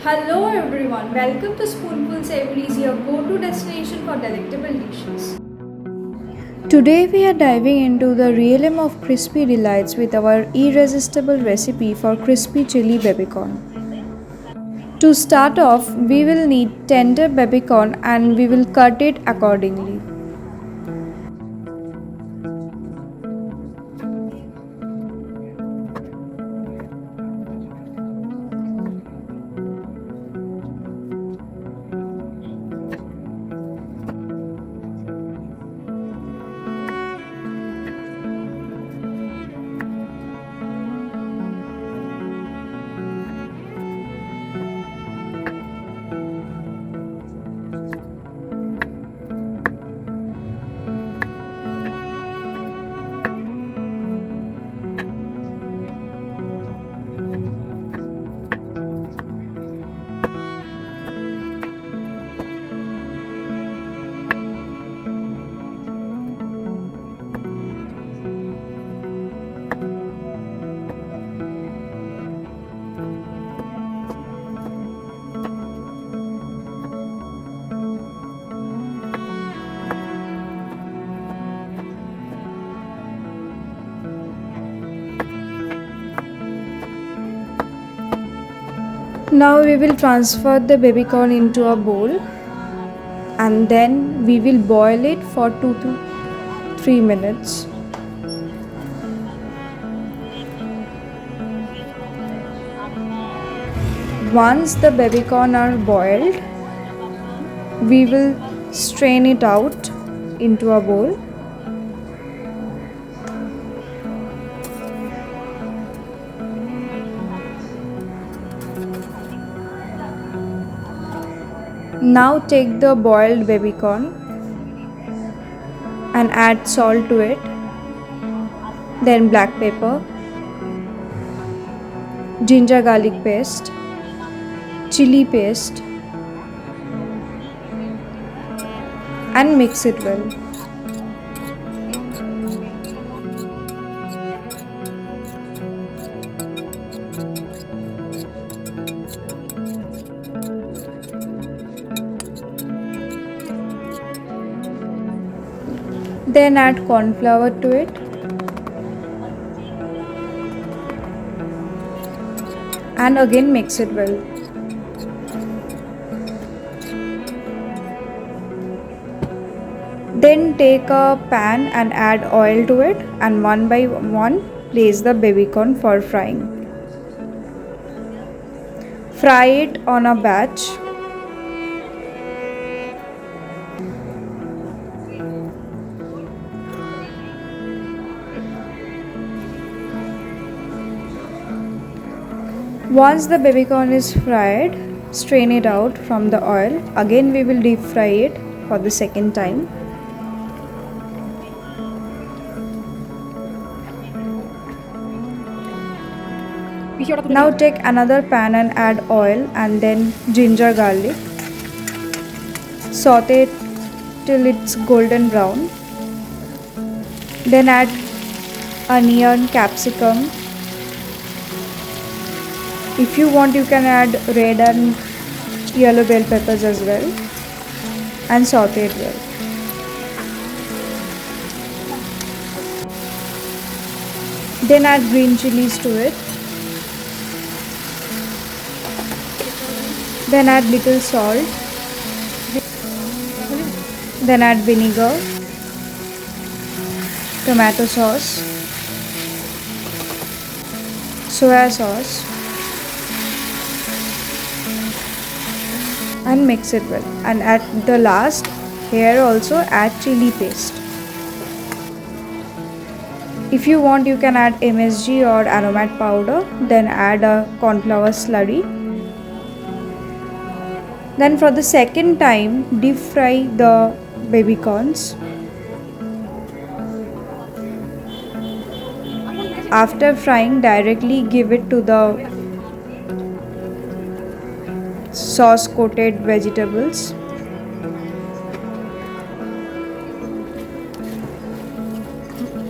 Hello everyone, welcome to Spoonful Savories, your go-to destination for delectable dishes. Today we are diving into the realm of crispy delights with our irresistible recipe for crispy chili babycorn. To start off, we will need tender babycorn and we will cut it accordingly. Now we will transfer the babycorn into a bowl and then we will boil it for 2 to 3 minutes. Once the babycorn are boiled, we will strain it out into a bowl. Now take the boiled babycorn and add salt to it, then black pepper, ginger garlic paste, chili paste and mix it well. Then add cornflour to it and again mix it well. Then take a pan and add oil to it and one by one place the babycorn for frying. Fry it on a batch. Once the babycorn is fried, strain it out from the oil. Again we will deep fry it for the second time. Now take another pan and add oil and then ginger garlic. Saute it till it's golden brown. Then add onion, capsicum. If you want, you can add red and yellow bell peppers as well and saute it well. Then add green chilies to it. Then add little salt. Then add vinegar, tomato sauce, soya sauce and mix it well. And at the last, here also add chili paste. If you want, you can add MSG or aromat powder. Then add a cornflour slurry. Then for the second time, deep fry the babycorns. After frying, directly give it to the sauce coated vegetables.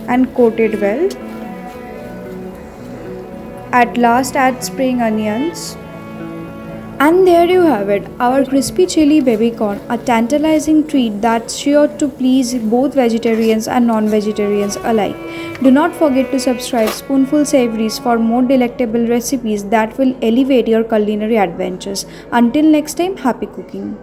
And coat it well. At last add spring onions And there you have it, our crispy chili baby corn, a tantalizing treat that's sure to please both vegetarians and non-vegetarians alike. Do not forget to subscribe Spoonful Savories for more delectable recipes that will elevate your culinary adventures. Until next time, happy cooking.